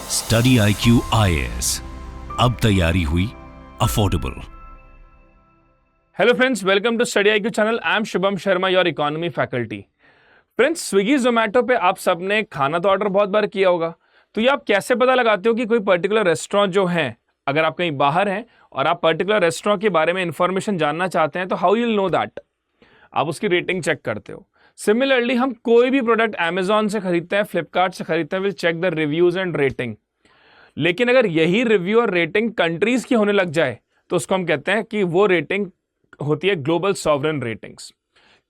Study IQ IAS, अब तैयारी हुई affordable. Hello friends, welcome to study IQ channel. I am Shubham Sharma, your economy faculty. Friends, Swiggy Zomato पे आप सबने खाना तो ऑर्डर बहुत बार किया होगा। तो ये आप कैसे पता लगाते हो कि कोई पर्टिकुलर रेस्टोरेंट जो है, अगर आप कहीं बाहर हैं और आप पर्टिकुलर रेस्टोरेंट के बारे में इंफॉर्मेशन जानना चाहते हैं, तो हाउ यू नो दैट? आप उसकी रेटिंग चेक करते हो। सिमिलरली हम कोई भी प्रोडक्ट अमेजॉन से खरीदते हैं, फ्लिपकार्ट से खरीदते हैं, will check the reviews and rating. लेकिन अगर यही रिव्यू और रेटिंग कंट्रीज की होने लग जाए तो उसको हम कहते हैं कि वो रेटिंग होती है ग्लोबल सॉवरेन रेटिंग्स।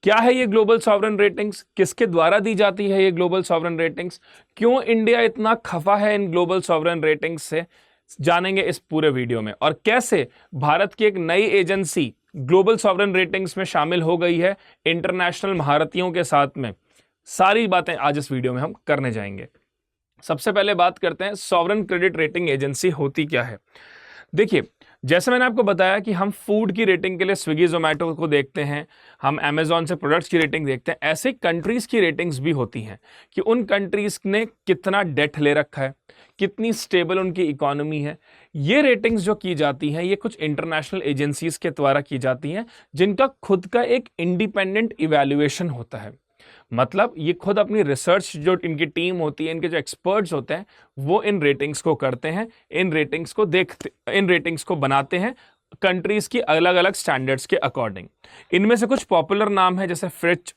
क्या है ये ग्लोबल सॉवरेन रेटिंग्स? किसके द्वारा दी जाती है ये ग्लोबल सॉवरेन रेटिंग्स? क्यों इंडिया इतना खफा है इन ग्लोबल सॉवरेन रेटिंग्स से? जानेंगे इस पूरे वीडियो में। और कैसे भारत की एक नई एजेंसी ग्लोबल सॉवरेन रेटिंग्स में शामिल हो गई है इंटरनेशनल महारथियों के साथ में, सारी बातें आज इस वीडियो में हम करने जाएंगे। सबसे पहले बात करते हैं सॉवरेन क्रेडिट रेटिंग एजेंसी होती क्या है। देखिए, जैसे मैंने आपको बताया कि हम फूड की रेटिंग के लिए स्विगी जोमेटो को देखते हैं, हम अमेजॉन से प्रोडक्ट्स की रेटिंग देखते हैं, ऐसे कंट्रीज की रेटिंग्स भी होती हैं कि उन कंट्रीज ने कितना डेट ले रखा है, कितनी स्टेबल उनकी इकोनॉमी है। ये रेटिंग्स जो की जाती हैं, ये कुछ इंटरनेशनल एजेंसीज के द्वारा की जाती हैं, जिनका खुद का एक इंडिपेंडेंट इवैल्यूएशन होता है। मतलब ये खुद अपनी रिसर्च, जो इनकी टीम होती है, इनके जो एक्सपर्ट्स होते हैं, वो इन रेटिंग्स को करते हैं, इन रेटिंग्स को देखते, इन रेटिंग्स को बनाते हैं कंट्रीज की अलग अलग स्टैंडर्ड्स के अकॉर्डिंग। इनमें से कुछ पॉपुलर नाम है जैसे Fitch,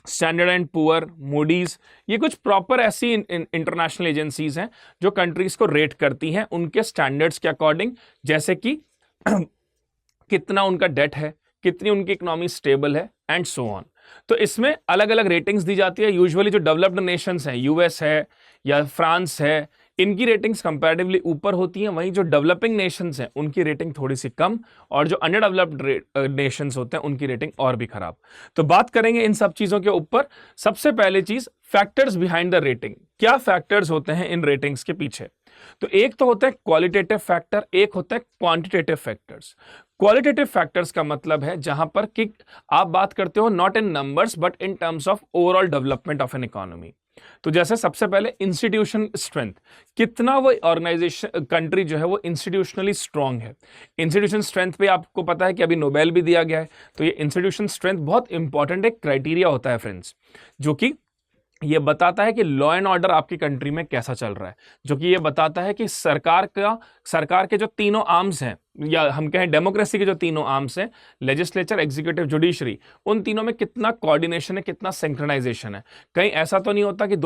standard and poor, Moody's. ये कुछ प्रॉपर ऐसी इंटरनेशनल एजेंसीज हैं जो कंट्रीज को रेट करती हैं उनके स्टैंडर्ड्स के अकॉर्डिंग, जैसे कि कितना उनका डेट है, कितनी उनकी इकोनॉमी स्टेबल है, एंड सो ऑन। तो इसमें अलग अलग रेटिंग्स दी जाती है। यूजुअली जो डेवलप्ड नेशंस हैं, यूएस है या फ्रांस है, इनकी रेटिंग्स कंपैरेटिवली ऊपर होती हैं। वहीं जो डेवलपिंग नेशंस हैं उनकी रेटिंग थोड़ी सी कम, और जो अंडर डेवलप्ड नेशंस होते हैं उनकी रेटिंग और भी खराब। तो बात करेंगे इन सब चीजों के ऊपर। सबसे पहले चीज, फैक्टर्स बिहाइंड द रेटिंग। क्या फैक्टर्स होते हैं इन रेटिंग्स के पीछे? तो एक तो होता है क्वालिटेटिव फैक्टर, एक होता है क्वांटिटेटिव फैक्टर्स। क्वालिटेटिव फैक्टर्स का मतलब है जहां पर कि आप बात करते हो not in numbers but in terms of overall development of an economy. तो जैसे सबसे पहले इंस्टीट्यूशन स्ट्रेंथ, कितना वो ऑर्गेनाइजेशन, कंट्री जो है वो इंस्टीट्यूशनली स्ट्रांग है। इंस्टीट्यूशन स्ट्रेंथ पे आपको पता है कि अभी नोबेल भी दिया गया है। तो ये इंस्टीट्यूशन स्ट्रेंथ बहुत इंपॉर्टेंट एक क्राइटेरिया होता है फ्रेंड्स, जो कि ये बताता है कि लॉ एंड ऑर्डर आपकी कंट्री में कैसा चल रहा है, जो कि ये बताता है कि सरकार के जो तीनों आर्म्स हैं, या हम कहें डेमोक्रेसी के जो तीनों आर्म्स हैं, लेजिस्लेचर, एग्जीक्यूटिव, जुडिशरी, उन तीनों में कितना कोऑर्डिनेशन है, कितना सिंक्रोनाइजेशन है। कहीं ऐसा तो नहीं होता कि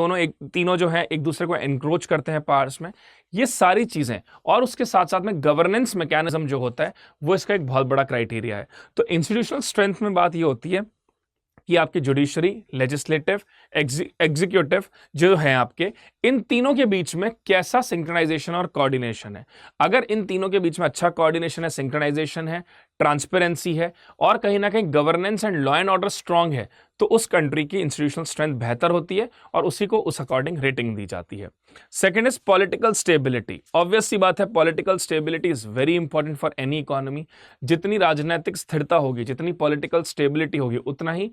तीनों जो है एक दूसरे को एनक्रोच करते हैं पावर्स में। ये सारी चीजें, और उसके साथ साथ में गवर्नेंस मैकेनिज्म जो होता है, वो इसका एक बहुत बड़ा क्राइटेरिया है। तो इंस्टीट्यूशनल स्ट्रेंथ में बात ये होती है कि आपकी जुडिशरी, लेजिस्लेटिव, एग्जीक्यूटिव जो है आपके, इन तीनों के बीच में कैसा सिंक्रोनाइजेशन और कोऑर्डिनेशन है। अगर इन तीनों के बीच में अच्छा कोऑर्डिनेशन है, सिंक्रोनाइजेशन है, ट्रांसपेरेंसी है, और कहीं ना कहीं governance and law and order strong है, तो उस कंट्री की इंस्टीट्यूशनल स्ट्रेंथ बेहतर होती है और उसी को उस अकॉर्डिंग रेटिंग दी जाती है। Second is political stability. Obvious सी बात है, political stability is very important for any economy. जितनी राजनीतिक स्थिरता होगी, जितनी पॉलिटिकल स्टेबिलिटी होगी, उतना ही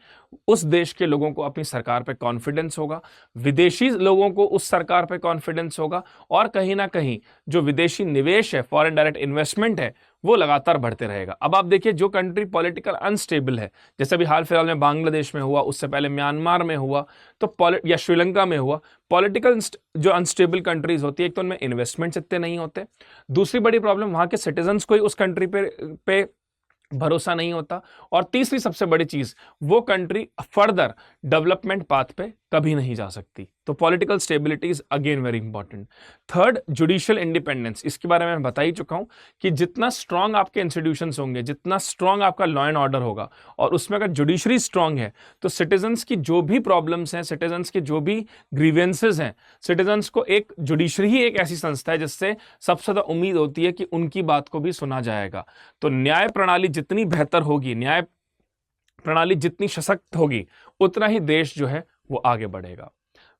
उस देश के लोगों को अपनी सरकार पे कॉन्फिडेंस होगा, विदेशी लोगों को उस सरकार पे कॉन्फिडेंस होगा, और कहीं ना कहीं जो विदेशी निवेश है, फॉरेन डायरेक्ट इन्वेस्टमेंट है, वो लगातार बढ़ते रहेगा। अब आप देखिए, जो कंट्री पॉलिटिकल अनस्टेबल है, जैसे अभी हाल फिलहाल में बांग्लादेश में हुआ, उससे पहले म्यांमार में हुआ, तो या श्रीलंका में हुआ, पॉलिटिकल जो अनस्टेबल कंट्रीज होती है, एक तो उनमें इन्वेस्टमेंट्स इतने नहीं होते, दूसरी बड़ी प्रॉब्लम वहां के सिटीजन्स को ही उस कंट्री पे भरोसा नहीं होता, और तीसरी सबसे बड़ी चीज, वो कंट्री फर्दर डेवलपमेंट पाथ पे कभी नहीं जा सकती। तो political stability is again very important. Third, judicial independence. इसके बारे में मैं बता ही चुका हूं कि जितना स्ट्रांग आपके इंस्टीट्यूशंस होंगे, जितना स्ट्रांग आपका लॉ एंड ऑर्डर होगा, और उसमें अगर जुडिशरी स्ट्रांग है, तो सिटीजन्स की जो भी प्रॉब्लम्स हैं, सिटीजन्स के जो भी ग्रीवेंसेस हैं, सिटीजन्स को एक जुडिशरी ही एक ऐसी संस्था है जिससे सबसे ज्यादा उम्मीद होती है कि उनकी बात को भी सुना जाएगा। तो न्याय प्रणाली जितनी बेहतर होगी, न्याय प्रणाली जितनी सशक्त होगी, उतना ही देश जो है वो आगे बढ़ेगा।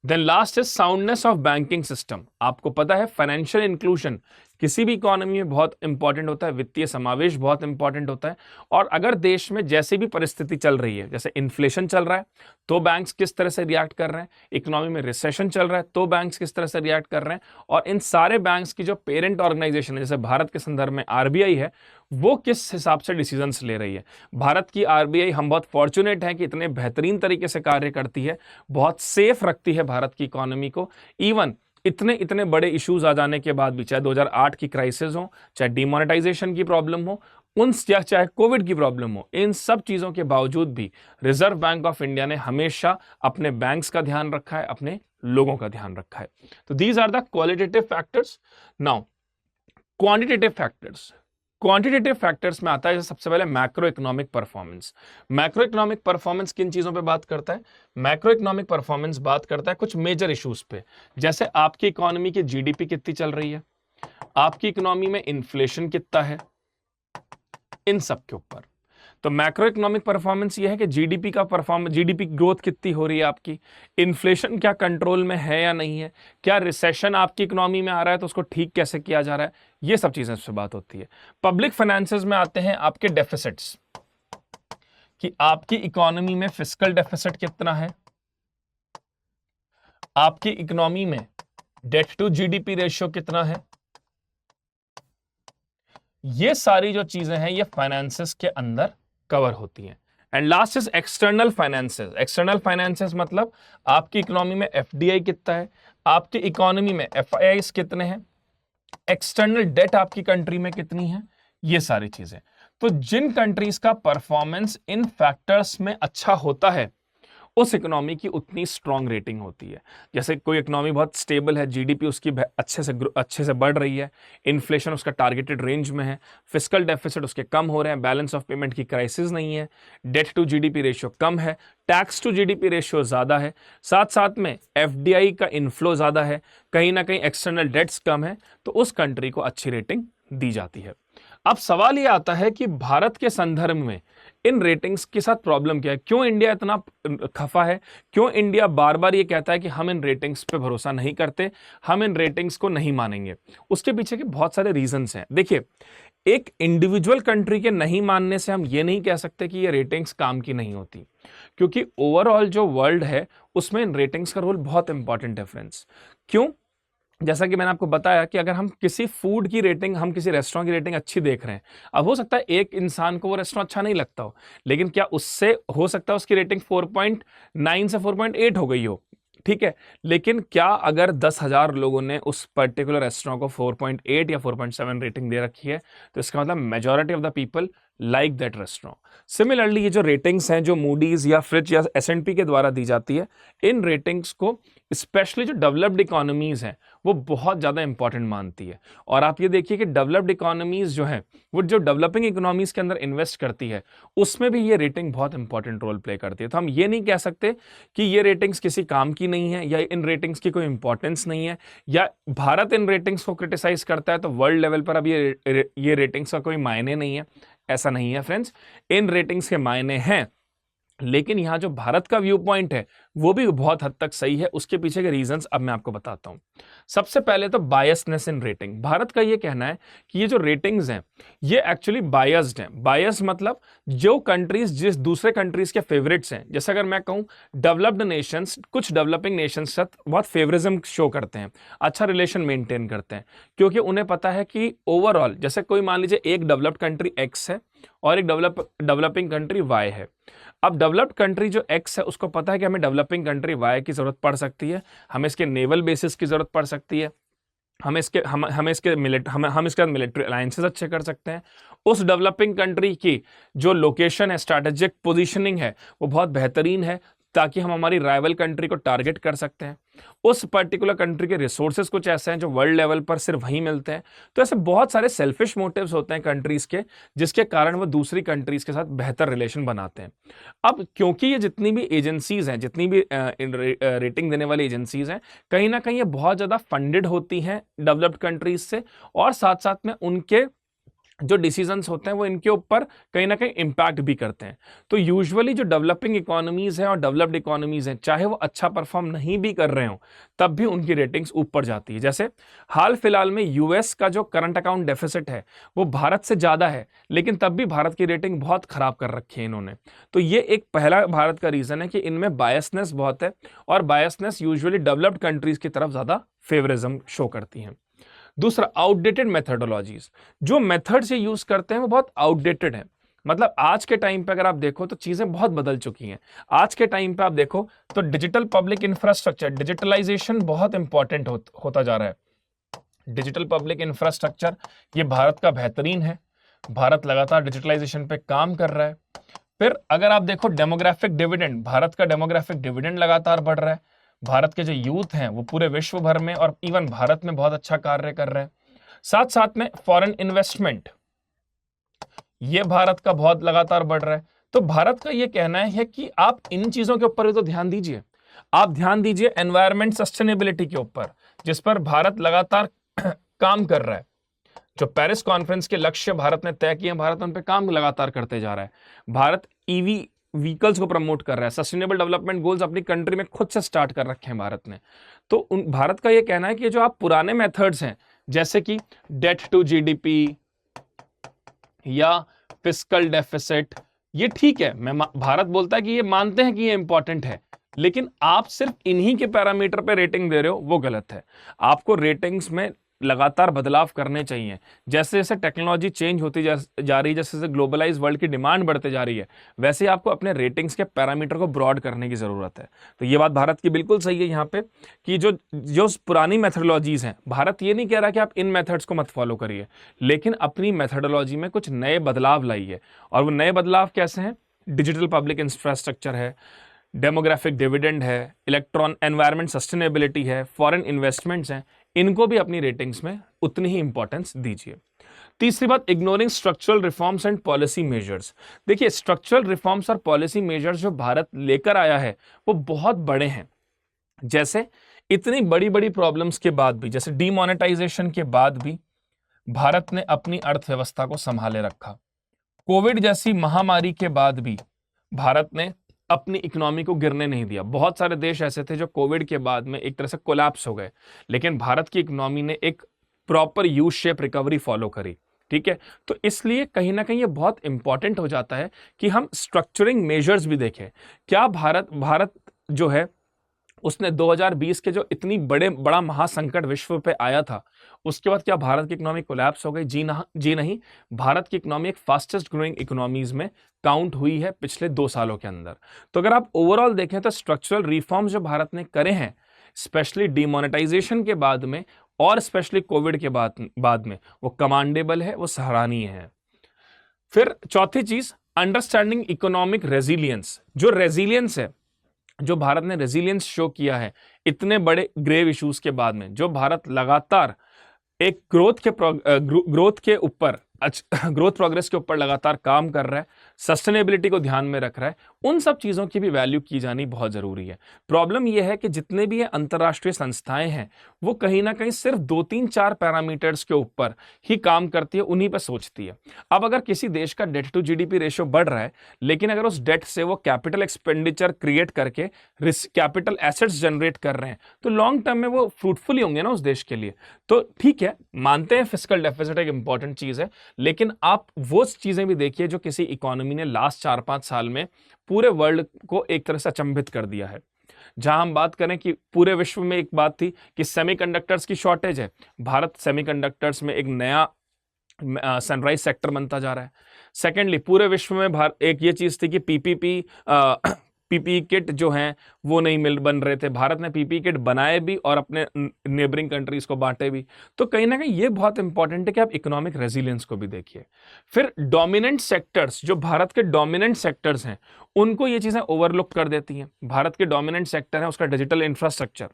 Then last is soundness of banking system. आपको पता है फाइनेंशियल इंक्लूजन किसी भी इकोनॉमी में बहुत इंपॉर्टेंट होता है, वित्तीय समावेश बहुत इंपॉर्टेंट होता है। और अगर देश में जैसी भी परिस्थिति चल रही है, जैसे इन्फ्लेशन चल रहा है तो बैंक्स किस तरह से रिएक्ट कर रहे हैं, इकोनॉमी में रिसेशन चल रहा है तो बैंक्स किस तरह से रिएक्ट कर रहे हैं, और इन सारे बैंक्स की जो पेरेंट ऑर्गेनाइजेशन है, जैसे भारत के संदर्भ में आरबीआई है, वो किस हिसाब से डिसीजंस ले रही है। भारत की आरबीआई, हम बहुत फॉर्चुनेट हैं कि इतने बेहतरीन तरीके से कार्य करती है, बहुत सेफ रखती है भारत की इकोनॉमी को। इवन इतने इतने बड़े इश्यूज आ जाने के बाद भी, चाहे 2008 की क्राइसिस हो, चाहे डिमोनेटाइजेशन की प्रॉब्लम हो, चाहे कोविड की प्रॉब्लम हो, इन सब चीजों के बावजूद भी रिजर्व बैंक ऑफ इंडिया ने हमेशा अपने बैंक्स का ध्यान रखा है, अपने लोगों का ध्यान रखा है। तो these are the qualitative factors. Now quantitative factors, quantitative factors में आता है सबसे पहले macro economic performance. Macro economic performance किन चीजों पे बात करता है? मैक्रो इकोनॉमिक परफॉर्मेंस बात करता है कुछ मेजर इश्यूज पे, जैसे आपकी इकोनॉमी की जीडीपी कितनी चल रही है, आपकी इकोनॉमी में इन्फ्लेशन कितना है, इन सब के ऊपर। तो मैक्रो इकोनॉमिक परफॉर्मेंस ये है कि जीडीपी का परफॉर्मेंस, जीडीपी ग्रोथ कितनी हो रही है आपकी, इन्फ्लेशन क्या कंट्रोल में है या नहीं है, क्या रिसेशन आपकी इकोनॉमी में आ रहा है तो उसको ठीक कैसे किया जा रहा है, ये सब चीजें इससे बात होती है। पब्लिक फाइनेंसेस में आते हैं आपके डेफिसिट्स, कि आपकी इकोनॉमी में फिस्कल डेफिसिट कितना है, आपकी इकोनॉमी में डेट टू जीडीपी रेशियो कितना है। ये सारी जो चीजें हैं ये फाइनेंसेस के अंदर कवर होती हैं। And last is external finances. External finances मतलब आपकी इकोनॉमी में एफडीआई कितना है, आपकी इकोनॉमी में एफआईआईस कितने हैं, एक्सटर्नल डेट आपकी कंट्री में कितनी है, ये सारी चीजें। तो जिन कंट्रीज का परफॉर्मेंस इन फैक्टर्स में अच्छा होता है उस इकोनॉमी की उतनी स्ट्रांग रेटिंग होती है। जैसे कोई इकोनॉमी बहुत स्टेबल है, जीडीपी उसकी अच्छे से बढ़ रही है, इन्फ्लेशन उसका टारगेटेड रेंज में है, फिस्कल डेफिसिट उसके कम हो रहे हैं, बैलेंस ऑफ पेमेंट की क्राइसिस नहीं है, डेट टू जीडीपी रेशियो कम है, टैक्स टू जीडीपी रेशियो ज्यादा है, साथ साथ में एफडीआई का इनफ्लो ज्यादा है, कहीं ना कहीं एक्सटर्नल डेट्स कम है, तो उस कंट्री को अच्छी रेटिंग दी जाती है। अब सवाल यह आता है कि भारत के संदर्भ में इन रेटिंग्स के साथ प्रॉब्लम क्या है, क्यों इंडिया इतना खफा है, क्यों इंडिया बार बार ये कहता है कि हम इन रेटिंग्स पे भरोसा नहीं करते, हम इन रेटिंग्स को नहीं मानेंगे। उसके पीछे के बहुत सारे रीजंस हैं। देखिए, एक इंडिविजुअल कंट्री के नहीं मानने से हम ये नहीं कह सकते कि ये रेटिंग्स काम की नहीं होती, क्योंकि ओवरऑल जो वर्ल्ड है उसमें इन रेटिंग्स का रोल बहुत इंपॉर्टेंट है फ्रेंड्स। क्यों? जैसा कि मैंने आपको बताया कि अगर हम किसी फूड की रेटिंग, हम किसी रेस्टोरेंट की रेटिंग अच्छी देख रहे हैं, अब हो सकता है एक इंसान को वो रेस्टोरेंट अच्छा नहीं लगता हो, लेकिन क्या उससे हो सकता है उसकी रेटिंग 4.9 से 4.8 हो गई हो, ठीक है, लेकिन क्या अगर 10,000 लोगों ने उस पर्टिकुलर रेस्टोरेंट को 4.8 या 4.7 रेटिंग दे रखी है, तो इसका मतलब majority of the people like that restaurant. Similarly ये जो रेटिंग्स हैं जो मूडीज या फ्रिच या S&P के द्वारा दी जाती है, इन रेटिंग्स को स्पेशली जो डेवलप्ड इकोनॉमीज हैं वो बहुत ज़्यादा इंपॉर्टेंट मानती है। और आप ये देखिए कि डेवलप्ड इकोनॉमीज जो हैं वो जो डेवलपिंग इकोनॉमीज के अंदर इन्वेस्ट करती है उसमें भी ये रेटिंग बहुत इंपॉर्टेंट रोल प्ले करती है। तो हम ये नहीं कह सकते कि ये रेटिंग्स किसी काम की नहीं है या इन रेटिंग्स की कोई इंपॉर्टेंस नहीं है, या भारत इन रेटिंग्स को क्रिटिसाइज करता है तो वर्ल्ड लेवल पर अब ये रेटिंग्स का कोई मायने नहीं है। ऐसा नहीं है फ्रेंड्स, इन रेटिंग्स के मायने हैं, लेकिन यहां जो भारत का व्यू पॉइंट है वो भी बहुत हद तक सही है। उसके पीछे के रीजंस अब मैं आपको बताता हूं। सबसे पहले तो बायसनेस इन रेटिंग। भारत का ये कहना है कि ये जो रेटिंग्स हैं ये एक्चुअली बायस्ड हैं। बायस मतलब जो कंट्रीज जिस दूसरे कंट्रीज के फेवरेट्स हैं, जैसे अगर मैं कहूं डेवलप्ड नेशंस कुछ डेवलपिंग नेशंस के साथ बहुत फेवरिज्म शो करते हैं, अच्छा रिलेशन मेंटेन करते हैं, क्योंकि उन्हें पता है कि ओवरऑल, जैसे कोई मान लीजिए एक डेवलप्ड कंट्री एक्स है और एक डेवलपिंग कंट्री वाई है। अब डेवलप्ड कंट्री जो एक्स है उसको पता है कि हमें डेवलपिंग कंट्री वाई की जरूरत पड़ सकती है, हमें इसके नेवल बेसिस की जरूरत पड़ सकती है, हम इसके मिलिट्री अलायंसेस अच्छे कर सकते हैं। उस डेवलपिंग कंट्री की जो लोकेशन है, स्ट्रैटेजिक पोजीशनिंग है, वो बहुत बेहतरीन है ताकि हम हमारी राइवल कंट्री को टारगेट कर सकते हैं। उस पर्टिकुलर कंट्री के रिसोर्सेज कुछ ऐसे हैं जो वर्ल्ड लेवल पर सिर्फ वहीं मिलते हैं। तो ऐसे बहुत सारे सेल्फिश मोटिव्स होते हैं कंट्रीज के, जिसके कारण वो दूसरी कंट्रीज के साथ बेहतर रिलेशन बनाते हैं। अब क्योंकि ये जितनी भी एजेंसीज हैं, जितनी भी रेटिंग देने वाली एजेंसीज हैं, कहीं ना कहीं ये बहुत ज़्यादा फंडेड होती हैं डेवलप्ड कंट्रीज से, और साथ साथ में उनके जो डिसीजंस होते हैं वो इनके ऊपर कहीं ना कहीं इम्पैक्ट भी करते हैं। तो यूजुअली जो डेवलपिंग इकोनॉमीज हैं और डेवलप्ड इकोनॉमीज हैं, चाहे वो अच्छा परफॉर्म नहीं भी कर रहे हो, तब भी उनकी रेटिंग्स ऊपर जाती है। जैसे हाल फिलहाल में यूएस का जो करंट अकाउंट डेफिसिट है वो भारत से ज्यादा है, लेकिन तब भी भारत की रेटिंग बहुत खराब कर रखी है इन्होंने। तो ये एक पहला भारत का रीजन है कि इनमें बायसनेस बहुत है, और बायसनेस यूजुअली डेवलप्ड कंट्रीज की तरफ ज्यादा फेवरिज्म शो करती है। दूसरा, आउटडेटेड मेथडोलॉजीज। जो मेथड्स ये यूज करते हैं वो बहुत आउटडेटेड है। मतलब आज के टाइम पे अगर आप देखो तो चीजें बहुत बदल चुकी हैं। आज के टाइम पे आप देखो तो डिजिटल पब्लिक इंफ्रास्ट्रक्चर, डिजिटलाइजेशन बहुत इंपॉर्टेंट होता जा रहा है। डिजिटल पब्लिक इंफ्रास्ट्रक्चर ये भारत का बेहतरीन है, भारत लगातार डिजिटलाइजेशन पे काम कर रहा है। फिर अगर आप देखो डेमोग्राफिक डिविडेंड, भारत का डेमोग्राफिक डिविडेंड लगातार बढ़ रहा है। भारत के जो यूथ हैं वो पूरे विश्व भर में और इवन भारत में बहुत अच्छा कार्य कर रहे हैं। साथ साथ में फॉरेन इन्वेस्टमेंट, ये भारत का बहुत लगातार बढ़ रहा है। तो भारत का ये कहना है कि आप इन चीजों के ऊपर भी तो ध्यान दीजिए। आप ध्यान दीजिए एनवायरमेंट सस्टेनेबिलिटी के ऊपर, जिस पर भारत लगातार काम कर रहा है। जो पेरिस कॉन्फ्रेंस के लक्ष्य भारत ने तय किए, भारत उन पे काम लगातार करते जा रहा है। भारत ईवी व्हीकल्स को प्रमोट कर रहा है। सस्टेनेबल डेवलपमेंट गोल्स अपनी कंट्री में खुद से स्टार्ट कर रखे हैं भारत ने। तो भारत का यह कहना है कि जो आप पुराने मेथड्स हैं, जैसे कि डेट टू जीडीपी या फिस्कल डेफिसिट, ये ठीक है। भारत बोलता है कि ये मानते हैं कि ये इंपॉर्टेंट है, लेकिन आप सिर्फ इन्हीं के पैरामीटर पे रेटिंग दे रहे हो, वो गलत है। आपको रेटिंग्स में लगातार बदलाव करने चाहिए। जैसे जैसे टेक्नोलॉजी चेंज होती जा रही है, जैसे जैसे ग्लोबलाइज वर्ल्ड की डिमांड बढ़ते जा रही है, वैसे आपको अपने रेटिंग्स के पैरामीटर को ब्रॉड करने की जरूरत है। तो ये बात भारत की बिल्कुल सही है यहाँ पे कि जो जो पुरानी मेथडोलॉजीज हैं, भारत ये नहीं कह रहा कि आप इन मेथड्स को मत फॉलो करिए, लेकिन अपनी मेथडोलॉजी में कुछ नए बदलाव लाइए। और वो नए बदलाव कैसे हैं? डिजिटल पब्लिक इंफ्रास्ट्रक्चर है, डेमोग्राफिक डिविडेंड है, इलेक्ट्रॉन एनवायरमेंट सस्टेनेबिलिटी है, फॉरेन इन्वेस्टमेंट्स हैं, इनको भी अपनी रेटिंग्स में उतनी ही इंपॉर्टेंस दीजिए। तीसरी बात, ignoring structural reforms and policy measures. देखिए, स्ट्रक्चरल रिफॉर्म्स और पॉलिसी मेजर्स जो भारत लेकर आया है वो बहुत बड़े हैं। जैसे इतनी बड़ी बड़ी प्रॉब्लम्स के बाद भी, जैसे डीमोनेटाइजेशन के बाद भी भारत ने अपनी अर्थव्यवस्था को संभाले रखा। कोविड जैसी महामारी के बाद भी भारत ने अपनी इकोनॉमी को गिरने नहीं दिया। बहुत सारे देश ऐसे थे जो कोविड के बाद में एक तरह से कोलैप्स हो गए, लेकिन भारत की इकोनॉमी ने एक proper U shape recovery follow करी। ठीक है, तो इसलिए कहीं ना कहीं ये बहुत इंपॉर्टेंट हो जाता है कि हम स्ट्रक्चरिंग मेजर्स भी देखें। क्या भारत जो है उसने 2020 के जो इतनी बड़ा महासंकट विश्व पे आया था, उसके बाद क्या भारत की इकोनॉमी कोलैप्स हो गई? जी नहीं। भारत की इकोनॉमी एक फास्टेस्ट ग्रोइंग इकोनॉमीज में काउंट हुई है पिछले 2 सालों के अंदर। तो अगर आप ओवरऑल देखें तो स्ट्रक्चरल रिफॉर्म्स जो भारत ने करे हैं, स्पेशली डिमोनेटाइजेशन के बाद में और स्पेशली कोविड के बाद में, वो कमांडेबल है, वो सराहनीय है। फिर चौथी चीज, अंडरस्टैंडिंग इकोनॉमिक रेजिलियंस। जो रेजिलियंस है, जो भारत ने रेजिलियंस शो किया है इतने बड़े ग्रेव इश्यूज के बाद में, जो भारत लगातार एक ग्रोथ प्रोग्रेस के ऊपर लगातार काम कर रहा है, सस्टेनेबिलिटी को ध्यान में रख रहा है, उन सब चीजों की भी वैल्यू की जानी बहुत जरूरी है। प्रॉब्लम यह है कि जितने भी ये अंतर्राष्ट्रीय संस्थाएं हैं वो कहीं ना कहीं सिर्फ 2-3-4 पैरामीटर्स के ऊपर ही काम करती है, उन्हीं पर सोचती है। अब अगर किसी देश का डेट टू जीडीपी रेशियो बढ़ रहा है, लेकिन अगर उस डेट से वो कैपिटल एक्सपेंडिचर क्रिएट करके कैपिटल एसेट्स जनरेट कर रहे हैं, तो लॉन्ग टर्म में वो फ्रूटफुल ही होंगे ना उस देश के लिए। तो ठीक है, मानते हैं फिस्कल डेफिसिट एक इंपॉर्टेंट चीज है, लेकिन आप वो चीजें भी देखिए जो किसी इकोनॉमी ने लास्ट 4-5 साल में पूरे वर्ल्ड को एक तरह से अचंभित कर दिया है। जहां हम बात करें कि पूरे विश्व में एक बात थी कि सेमीकंडक्टर्स की शॉर्टेज है, भारत सेमीकंडक्टर्स में एक नया सनराइज सेक्टर बनता जा रहा है। सेकेंडली, पूरे विश्व में एक ये चीज थी कि पीपीई किट जो हैं वो नहीं बन रहे थे। भारत ने पीपीई किट बनाए भी और अपने नेबरिंग कंट्रीज को बांटे भी। तो कहीं ना कहीं ये बहुत इंपॉर्टेंट है कि आप इकोनॉमिक रेजिलियंस को भी देखिए। फिर डोमिनेंट सेक्टर्स, जो भारत के डोमिनेंट सेक्टर्स हैं, उनको ये चीजें ओवरलुक कर देती हैं। भारत के डोमिनेंट सेक्टर है उसका डिजिटल इंफ्रास्ट्रक्चर,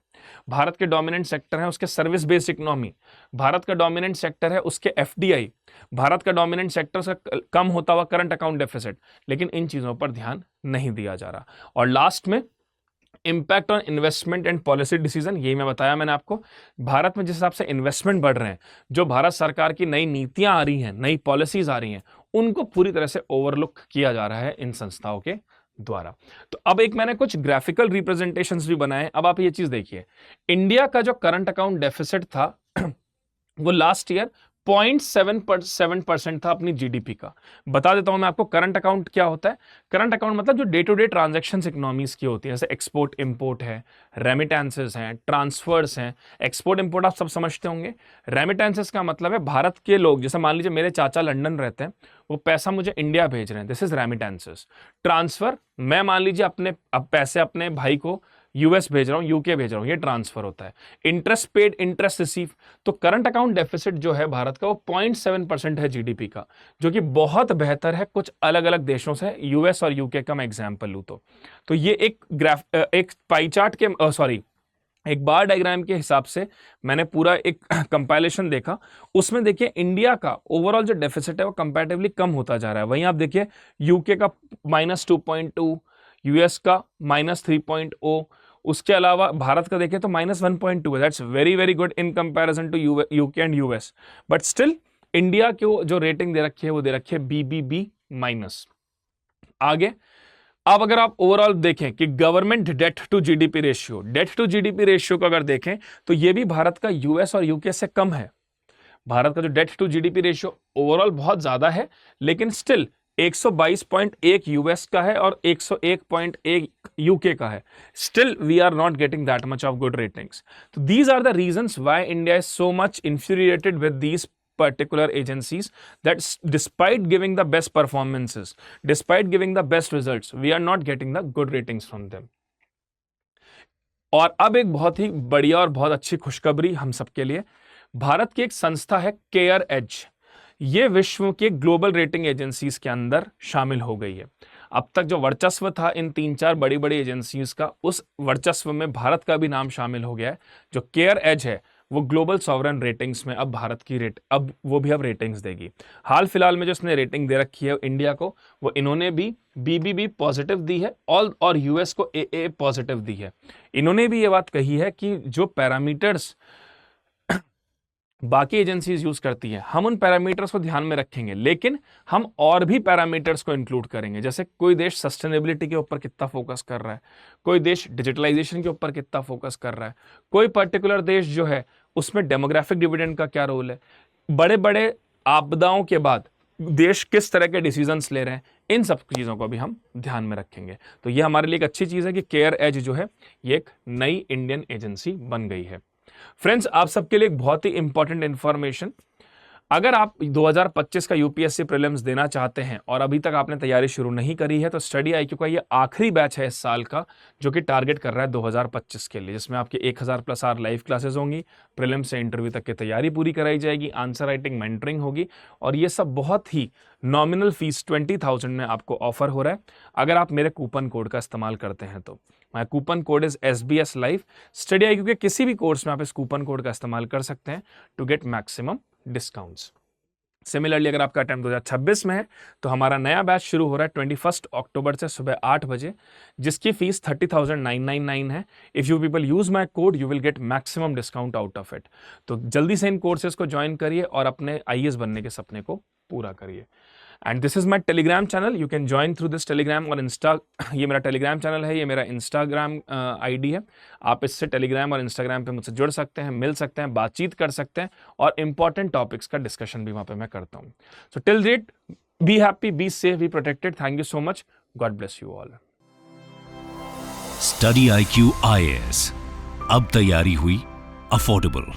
भारत के डोमिनेंट सेक्टर है उसके सर्विस बेस्ड इकोनॉमी, भारत का डोमिनेंट सेक्टर है उसके एफडीआई, भारत का डोमिनेंट सेक्टर से कम होता हुआ करंट अकाउंट डेफिसिट। लेकिन इन चीजों पर ध्यान नहीं दिया जा रहा। और लास्ट में impact on investment and policy decision, ये मैं बताया मैंने आपको। भारत में जिस हिसाब से इन्वेस्टमेंट बढ़ रहे हैं, जो भारत सरकार की नई नीतियां आ रही हैं, नई पॉलिसीज आ रही हैं, उनको पूरी तरह से ओवरलुक किया जा रहा है इन संस्थाओं के द्वारा। तो अब एक मैंने कुछ ग्राफिकल रिप्रेजेंटेशंस भी बनाए। अब आप ये चीज देखिए, इंडिया का जो करंट अकाउंट डेफिसिट था वो लास्ट ईयर 0.7% था अपनी जीडीपी का। बता देता हूं मैं आपको करंट अकाउंट क्या होता है। करंट अकाउंट मतलब जो day to day transactions economies की होती है, जैसे एक्सपोर्ट इंपोर्ट है, रेमिटेंसेस हैं, ट्रांसफर्स हैं। एक्सपोर्ट इंपोर्ट आप सब समझते होंगे। रेमिटेंसेस का मतलब है भारत के लोग, जैसे मान लीजिए मेरे चाचा लंदन रहते हैं, वो पैसा मुझे इंडिया भेज रहे हैं, दिस इज रेमिटेंसेस। ट्रांसफर, मैं मान लीजिए अपने पैसे अपने भाई को यूएस भेज रहा हूं, यूके भेज रहा हूं, ये ट्रांसफर होता है। Interest paid, interest receive. तो करंट अकाउंट डेफिसिट जो है भारत का, वो 0.7% है जीडीपी का, जो कि बहुत बेहतर है कुछ अलग अलग देशों से। यूएस और यूके का मैं एग्जांपल लूं तो ये एक पाई चार्ट के एक बार डायग्राम के हिसाब से मैंने पूरा एक कंपाइलेशन देखा। उसमें देखिए इंडिया का ओवरऑल जो डेफिसिट है वो कंपैरेटिवली कम होता जा रहा है। वहीं आप देखिए यूके का -2.2, यूएस का -3.0, उसके अलावा भारत का देखें तो -1.2 है। That's very very good in comparison to UK and US. But still India को जो रेटिंग दे रखी है वो दे रखी है BBB-। आगे अब अगर आप ओवरऑल देखें कि government debt to GDP ratio को अगर देखें तो ये भी भारत का यूएस और यूके से कम है। भारत का जो debt to GDP ratio overall बहुत ज्यादा है, लेकिन स्टिल 122.1 यूएस का है और 101.1 यूके का है। Still we are not getting that much of good ratings. तो these are the reasons why India is so much inferior rated with these particular agencies, that despite giving the best performances, despite giving the best results, we are not getting the good ratings from them. और अब एक बहुत ही बढ़िया और बहुत अच्छी खुशखबरी हम सबके लिए, भारत की एक संस्था है केयर एज। ये विश्व के ग्लोबल रेटिंग एजेंसीज के अंदर शामिल हो गई है। अब तक जो वर्चस्व था इन 3-4 बड़ी बड़ी एजेंसीज का, उस वर्चस्व में भारत का भी नाम शामिल हो गया है। जो केयर एज है वो ग्लोबल सॉवरन रेटिंग्स में अब भारत की अब रेटिंग्स देगी। हाल फिलहाल में जो इसने रेटिंग दे रखी है इंडिया को, वो इन्होंने भी BBB पॉजिटिव दी है और यूएस को AA पॉजिटिव दी है। इन्होंने भी ये बात कही है कि जो पैरामीटर्स बाकी एजेंसीज यूज करती हैं, हम उन पैरामीटर्स को ध्यान में रखेंगे, लेकिन हम और भी पैरामीटर्स को इंक्लूड करेंगे। जैसे कोई देश सस्टेनेबिलिटी के ऊपर कितना फोकस कर रहा है, कोई देश डिजिटलाइजेशन के ऊपर कितना फोकस कर रहा है, कोई पर्टिकुलर देश जो है उसमें डेमोग्राफिक डिविडेंड का क्या रोल है, बड़े बड़े आपदाओं के बाद देश किस तरह के डिसीजंस ले रहे हैं, इन सब चीज़ों को भी हम ध्यान में रखेंगे। तो ये हमारे लिए एक अच्छी चीज़ है कि केयर एज जो है ये एक नई इंडियन एजेंसी बन गई है। फ्रेंड्स, आप सबके लिए एक बहुत ही इंपॉर्टेंट इंफॉर्मेशन, अगर आप 2025 का यूपीएससी प्रीलिम्स देना चाहते हैं और अभी तक आपने तैयारी शुरू नहीं करी है, तो स्टडी IQ का ये आखिरी बैच है इस साल का, जो कि टारगेट कर रहा है 2025 के लिए, जिसमें आपके 1000+ आवर लाइव क्लासेस होंगी, प्रीलिम्स से इंटरव्यू तक की तैयारी पूरी कराई जाएगी, आंसर राइटिंग मेंटरिंग होगी, और ये सब बहुत ही नॉमिनल फीस 20,000 में आपको ऑफर हो रहा है अगर आप मेरे कूपन कोड का इस्तेमाल करते हैं तो। My coupon code is SBS Live। Study IQ के किसी भी कोर्स में आप इस कूपन कोड का इस्तेमाल कर सकते हैं to get maximum discounts. Similarly अगर आपका अटेम्प्ट 2026 में है तो हमारा नया बैच शुरू हो रहा है 21 अक्टूबर से सुबह 8 बजे, जिसकी फीस 30,999 है। If you people use my code you will get maximum discount out of it. तो जल्दी से इन कोर्सेज को ज्वाइन करिए और अपने IAS बनने के सपने को पूरा करिए। And this is my Telegram channel, you can join through this Telegram और ये मेरा टेलीग्राम चैनल है, ये मेरा इंस्टाग्राम ID है। आप इससे टेलीग्राम और इंस्टाग्राम पे मुझसे जुड़ सकते हैं, मिल सकते हैं, बातचीत कर सकते हैं, और इंपॉर्टेंट टॉपिक्स का डिस्कशन भी वहाँ पे मैं करता हूँ। So till date, be happy, be safe, be protected. Thank you so much, God bless you all. Study IQ IAS, अब तैयारी हुई अफोर्डेबल।